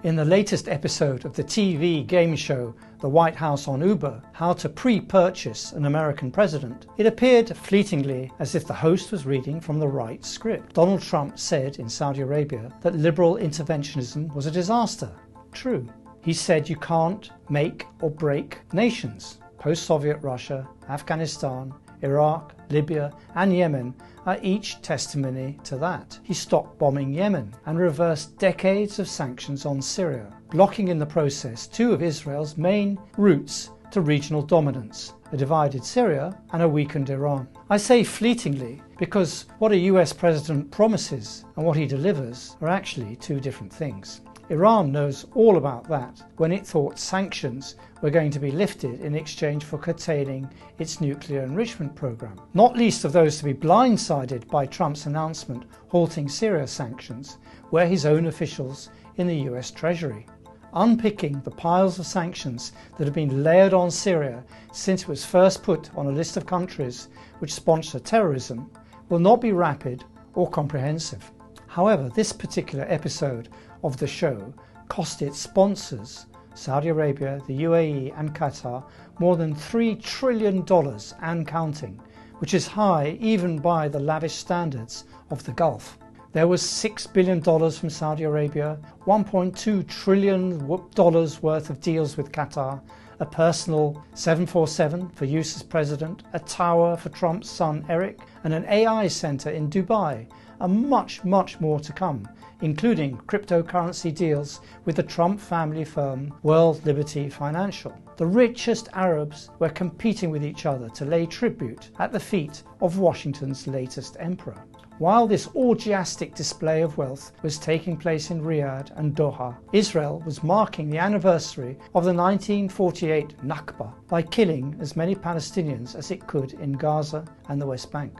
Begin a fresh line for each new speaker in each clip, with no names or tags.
In the latest episode of the TV game show The White House on Uber, How to Pre-Purchase an American President, it appeared fleetingly as if the host was reading from the right script. Donald Trump said in Saudi Arabia that liberal interventionism was a disaster. True. He said you can't make or break nations. Post-Soviet Russia, Afghanistan, Iraq, Libya and Yemen are each testimony to that. He stopped bombing Yemen and reversed decades of sanctions on Syria, blocking in the process two of Israel's main routes to regional dominance, a divided Syria and a weakened Iran. I say fleetingly because what a US president promises and what he delivers are actually two different things. Iran knows all about that when it thought sanctions were going to be lifted in exchange for curtailing its nuclear enrichment program, not least of those to be blindsided by Trump's announcement halting Syria sanctions were his own officials in the US Treasury. Unpicking the piles of sanctions that have been layered on Syria since it was first put on a list of countries which sponsor terrorism will not be rapid or comprehensive. However, this particular episode of the show cost its sponsors, Saudi Arabia, the UAE and Qatar, more than $3 trillion and counting, which is high even by the lavish standards of the Gulf. There was $6 billion from Saudi Arabia, $1.2 trillion worth of deals with Qatar, a personal 747 for use as president, a tower for Trump's son Eric, and an AI centre in Dubai, and much more to come, including cryptocurrency deals with the Trump family firm World Liberty Financial. The richest Arabs were competing with each other to lay tribute at the feet of Washington's latest emperor. While this orgiastic display of wealth was taking place in Riyadh and Doha, Israel was marking the anniversary of the 1948 Nakba by killing as many Palestinians as it could in Gaza and the West Bank.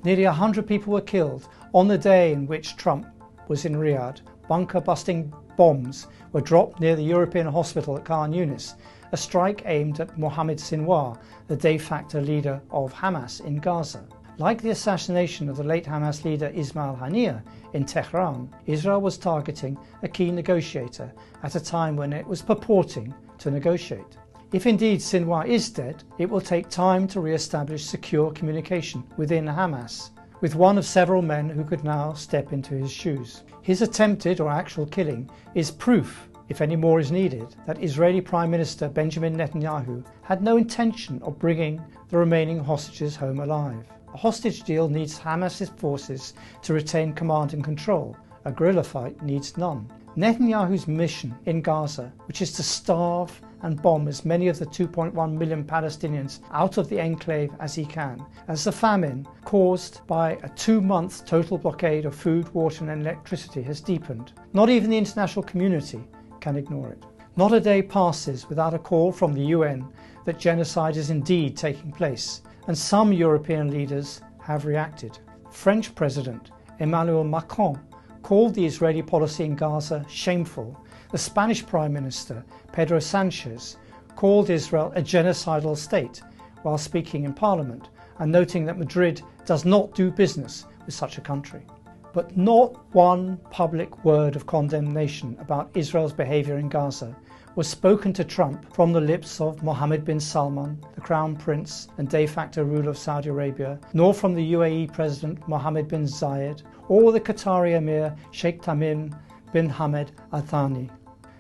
Nearly 100 people were killed on the day in which Trump was in Riyadh. Bunker-busting bombs were dropped near the European hospital at Khan Yunis, a strike aimed at Mohammed Sinwar, the de facto leader of Hamas in Gaza. Like the assassination of the late Hamas leader Ismail Haniyeh in Tehran, Israel was targeting a key negotiator at a time when it was purporting to negotiate. If indeed Sinwar is dead, it will take time to re-establish secure communication within Hamas, with one of several men who could now step into his shoes. His attempted or actual killing is proof, if any more is needed, that Israeli Prime Minister Benjamin Netanyahu had no intention of bringing the remaining hostages home alive. A hostage deal needs Hamas's forces to retain command and control. A guerrilla fight needs none. Netanyahu's mission in Gaza, which is to starve and bomb as many of the 2.1 million Palestinians out of the enclave as he can, as the famine caused by a 2-month total blockade of food, water and electricity has deepened. Not even the international community can ignore it. Not a day passes without a call from the UN that genocide is indeed taking place, and some European leaders have reacted. French President Emmanuel Macron called the Israeli policy in Gaza shameful. The Spanish Prime Minister Pedro Sanchez called Israel a genocidal state while speaking in Parliament and noting that Madrid does not do business with such a country. But not one public word of condemnation about Israel's behaviour in Gaza was spoken to Trump from the lips of Mohammed bin Salman, the Crown Prince and de facto ruler of Saudi Arabia, nor from the UAE President Mohammed bin Zayed, or the Qatari Emir Sheikh Tamim bin Hamad Al Thani.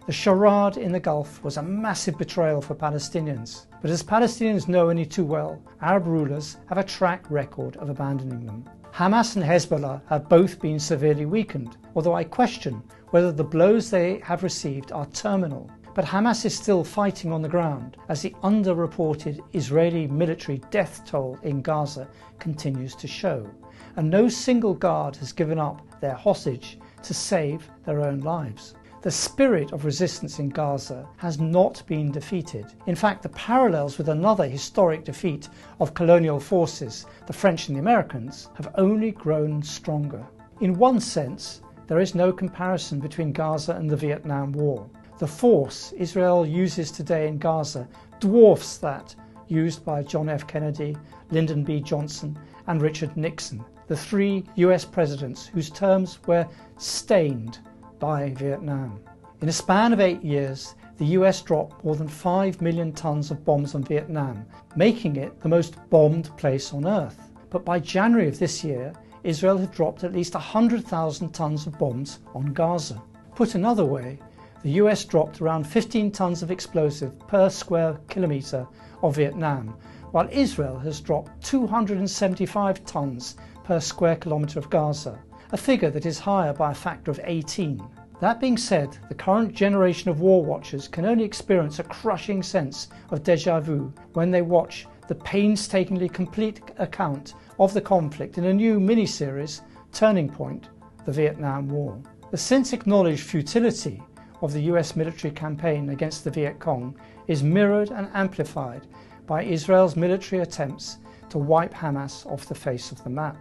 The charade in the Gulf was a massive betrayal for Palestinians, but as Palestinians know only too well, Arab rulers have a track record of abandoning them. Hamas and Hezbollah have both been severely weakened, although I question whether the blows they have received are terminal. But Hamas is still fighting on the ground as the underreported Israeli military death toll in Gaza continues to show, and no single guard has given up their hostage to save their own lives. The spirit of resistance in Gaza has not been defeated. In fact, the parallels with another historic defeat of colonial forces, the French and the Americans, have only grown stronger. In one sense, there is no comparison between Gaza and the Vietnam War. The force Israel uses today in Gaza dwarfs that used by John F. Kennedy, Lyndon B. Johnson and Richard Nixon, the 3 US presidents whose terms were stained by Vietnam. In a span of 8 years, the US dropped more than 5 million tons of bombs on Vietnam, making it the most bombed place on earth. But by January of this year, Israel had dropped at least 100,000 tons of bombs on Gaza. Put another way, the US dropped around 15 tons of explosive per square kilometre of Vietnam, while Israel has dropped 275 tons per square kilometre of Gaza, a figure that is higher by a factor of 18. That being said, the current generation of war watchers can only experience a crushing sense of déjà vu when they watch the painstakingly complete account of the conflict in a new mini-series, Turning Point, the Vietnam War. The since acknowledged futility of the US military campaign against the Viet Cong is mirrored and amplified by Israel's military attempts to wipe Hamas off the face of the map.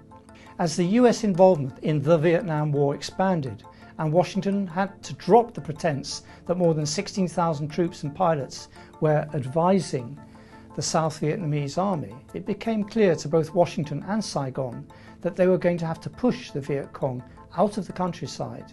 As the US involvement in the Vietnam War expanded, and Washington had to drop the pretense that more than 16,000 troops and pilots were advising the South Vietnamese army, it became clear to both Washington and Saigon that they were going to have to push the Viet Cong out of the countryside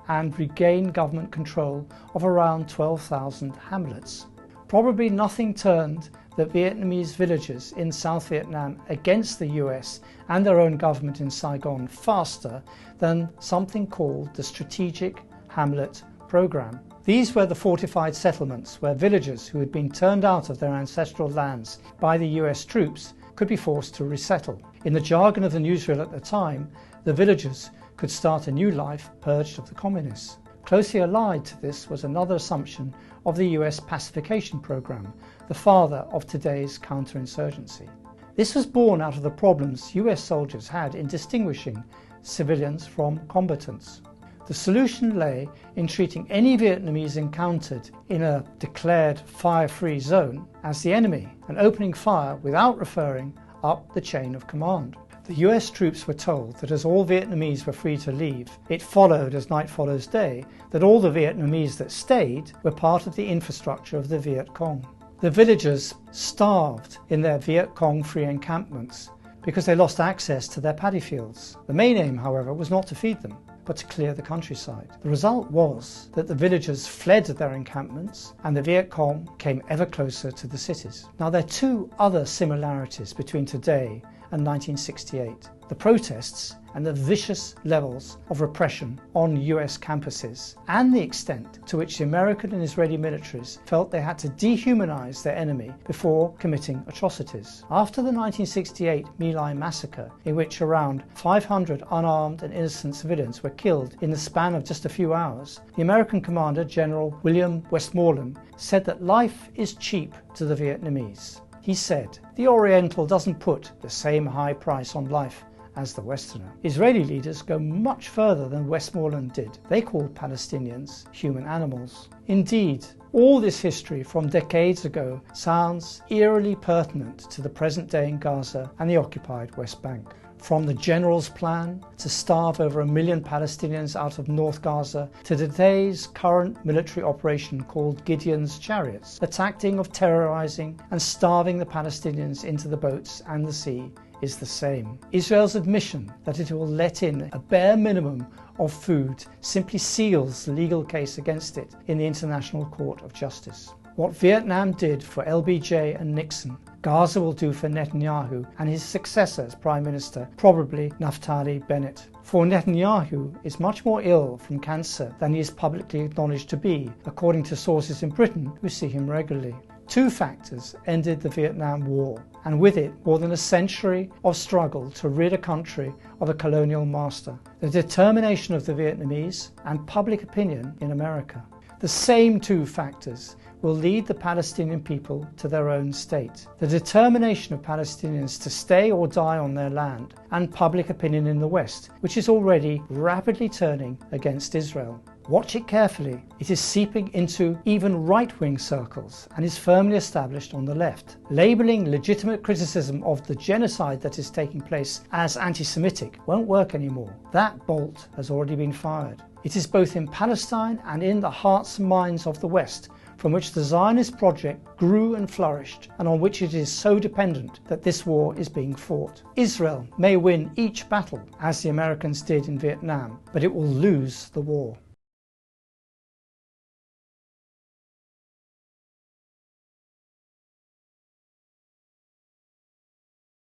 and regain government control of around 12,000 hamlets. Probably nothing turned the Vietnamese villagers in South Vietnam against the US and their own government in Saigon faster than something called the Strategic Hamlet Program. These were the fortified settlements where villagers who had been turned out of their ancestral lands by the US troops could be forced to resettle. In the jargon of the newsreel at the time, the villagers could start a new life purged of the communists. Closely allied to this was another assumption of the US pacification program, the father of today's counterinsurgency. This was born out of the problems US soldiers had in distinguishing civilians from combatants. The solution lay in treating any Vietnamese encountered in a declared fire-free zone as the enemy and opening fire without referring up the chain of command. The US troops were told that as all Vietnamese were free to leave, it followed as night follows day that all the Vietnamese that stayed were part of the infrastructure of the Viet Cong. The villagers starved in their Viet Cong-free encampments because they lost access to their paddy fields. The main aim, however, was not to feed them, but to clear the countryside. The result was that the villagers fled their encampments and the Viet Cong came ever closer to the cities. Now there are two other similarities between today and 1968. The protests and the vicious levels of repression on US campuses, and the extent to which the American and Israeli militaries felt they had to dehumanize their enemy before committing atrocities. After the 1968 My Lai massacre, in which around 500 unarmed and innocent civilians were killed in the span of just a few hours, the American commander, General William Westmoreland, said that life is cheap to the Vietnamese. He said, "The Oriental doesn't put the same high price on life as the Westerner." Israeli leaders go much further than Westmoreland did. They called Palestinians human animals. Indeed, all this history from decades ago sounds eerily pertinent to the present day in Gaza and the occupied West Bank. From the general's plan to starve over 1 million Palestinians out of North Gaza to today's current military operation called Gideon's Chariots, the tactic of terrorizing and starving the Palestinians into the boats and the sea is the same. Israel's admission that it will let in a bare minimum of food simply seals the legal case against it in the International Court of Justice. What Vietnam did for LBJ and Nixon, Gaza will do for Netanyahu and his successor as Prime Minister, probably Naftali Bennett. For Netanyahu is much more ill from cancer than he is publicly acknowledged to be, according to sources in Britain who see him regularly. Two factors ended the Vietnam War, and with it more than a century of struggle to rid a country of a colonial master: the determination of the Vietnamese and public opinion in America. The same two factors will lead the Palestinian people to their own state: the determination of Palestinians to stay or die on their land, and public opinion in the West, which is already rapidly turning against Israel. Watch it carefully. It is seeping into even right-wing circles and is firmly established on the left. Labelling legitimate criticism of the genocide that is taking place as anti-Semitic won't work anymore. That bolt has already been fired. It is both in Palestine and in the hearts and minds of the West, from which the Zionist project grew and flourished, and on which it is so dependent that this war is being fought. Israel may win each battle, as the Americans did in Vietnam, but it will lose the war.